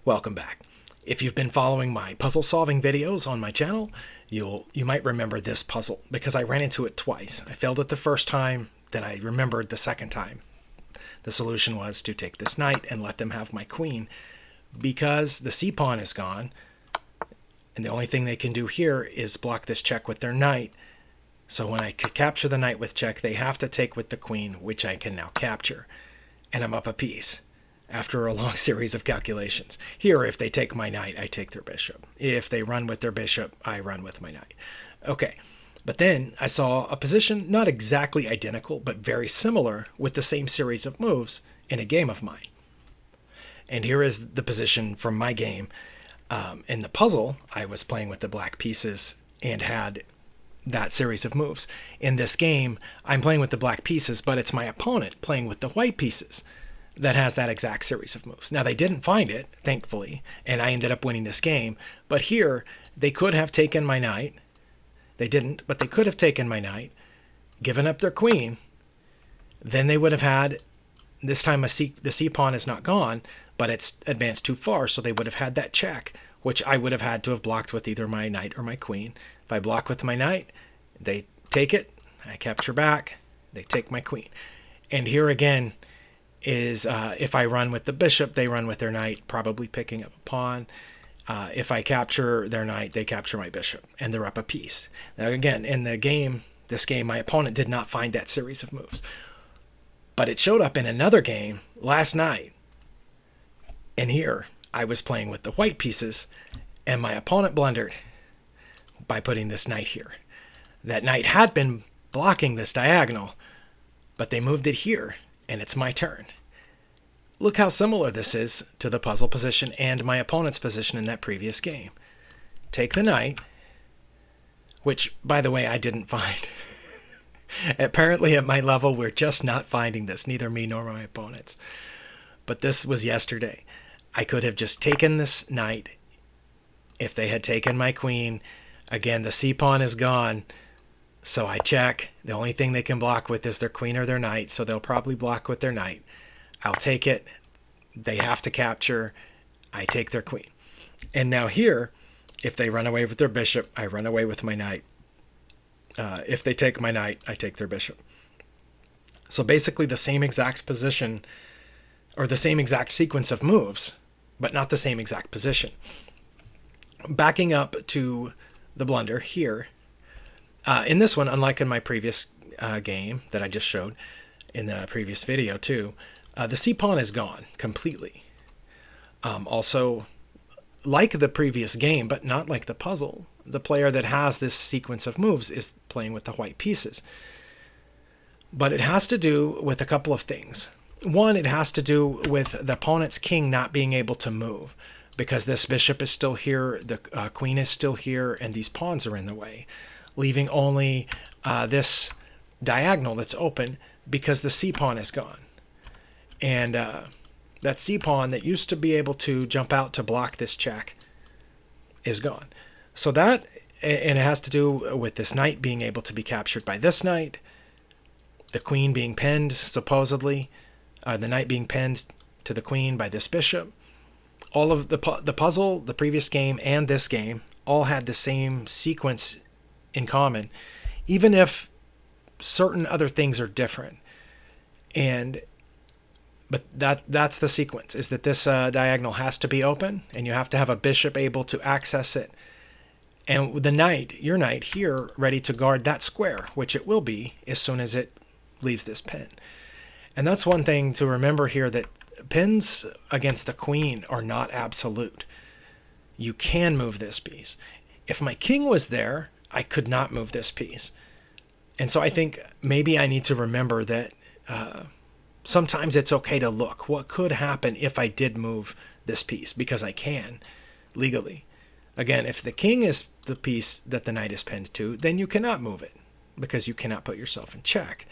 Welcome back. If you've been following my puzzle solving videos on my channel, you might remember this puzzle because I ran into it twice. I failed it the first time, then I remembered the second time. The solution was to take this knight and let them have my queen because the c-pawn is gone, and the only thing they can do here is block this check with their knight. So when I capture the knight with check, they have to take with the queen, which I can now capture. And I'm up a piece after a long series of calculations. Here, if they take my knight, I take their bishop. If they run with their bishop, I run with my knight. Okay, but then I saw a position not exactly identical, but very similar with the same series of moves in a game of mine. And here is the position from my game. In the puzzle, I was playing with the black pieces and had that series of moves. In this game, I'm playing with the black pieces, but it's my opponent playing with the white pieces that has that exact series of moves. Now, they didn't find it, thankfully, and I ended up winning this game. But here, they could have taken my knight. They didn't, but they could have taken my knight, given up their queen. Then they would have had, this time the c-pawn is not gone, but it's advanced too far, so they would have had that check, which I would have had to have blocked with either my knight or my queen. If I block with my knight, they take it, I capture back, they take my queen. And here again is if I run with the bishop, they run with their knight, probably picking up a pawn. If I capture their knight, they capture my bishop, and they're up a piece. Now again, in the game, this game, my opponent did not find that series of moves. But it showed up in another game last night. And here, I was playing with the white pieces, and my opponent blundered by putting this knight here. That knight had been blocking this diagonal, but they moved it here, and it's my turn. Look how similar this is to the puzzle position and my opponent's position in that previous game. Take the knight, which, by the way, I didn't find. Apparently at my level, we're just not finding this, neither me nor my opponents. But this was yesterday. I could have just taken this knight. If they had taken my queen, again, the c-pawn is gone. So I check. The only thing they can block with is their queen or their knight, so they'll probably block with their knight. I'll take it. They have to capture. I take their queen. And now here, if they run away with their bishop, I run away with my knight. If they take my knight, I take their bishop. So basically the same exact position, or the same exact sequence of moves, but not the same exact position. Backing up to the blunder here, in this one, unlike in my previous game that I just showed in the previous video too, the c-pawn is gone completely. Also, like the previous game, but not like the puzzle, the player that has this sequence of moves is playing with the white pieces. But it has to do with a couple of things. One, it has to do with the opponent's king not being able to move because this bishop is still here, the queen is still here, and these pawns are in the way, leaving only this diagonal that's open because the c-pawn is gone. And that c-pawn that used to be able to jump out to block this check is gone. So that, and it has to do with this knight being able to be captured by this knight, the queen being pinned, supposedly, the knight being pinned to the queen by this bishop. All of the puzzle, the previous game, and this game all had the same sequence in common, even if certain other things are different. But that's the sequence, is that this diagonal has to be open, and you have to have a bishop able to access it. And the knight, your knight here, ready to guard that square, which it will be as soon as it leaves this pin. And that's one thing to remember here, that pins against the queen are not absolute. You can move this piece. If my king was there, I could not move this piece. And so I think maybe I need to remember that sometimes it's okay to look. What could happen if I did move this piece? Because I can, legally. Again, if the king is the piece that the knight is pinned to, then you cannot move it because you cannot put yourself in check.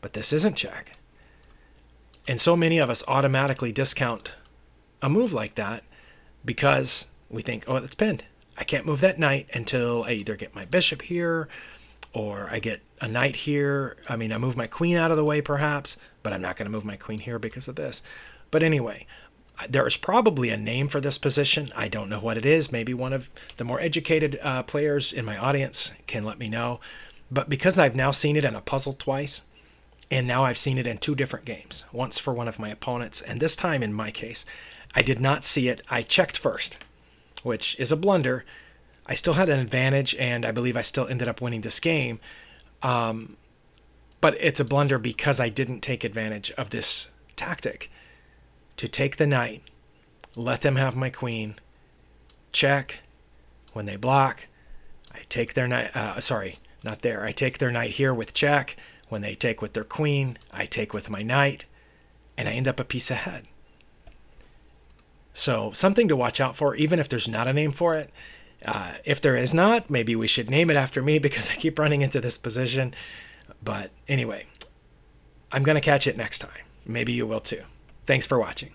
But this isn't check. And so many of us automatically discount a move like that because we think, oh, it's pinned. I can't move that knight until I either get my bishop here or I get a knight here. I move my queen out of the way perhaps, but I'm not going to move my queen here because of this. But anyway, There is probably a name for this position. I don't know what it is. Maybe one of the more educated players in my audience can let me know. But because I've now seen it in a puzzle twice, and now I've seen it in 2 different games, once for one of my opponents, and this time in my case, I did not see it. I checked first, which is a blunder. I still had an advantage, and I believe I still ended up winning this game. But it's a blunder because I didn't take advantage of this tactic to take the knight, let them have my queen, check. When they block, I take their knight. I take their knight here with check. When they take with their queen, I take with my knight, and I end up a piece ahead. So something to watch out for, even if there's not a name for it. If there is not, maybe we should name it after me because I keep running into this position. But anyway, I'm going to catch it next time. Maybe you will too. Thanks for watching.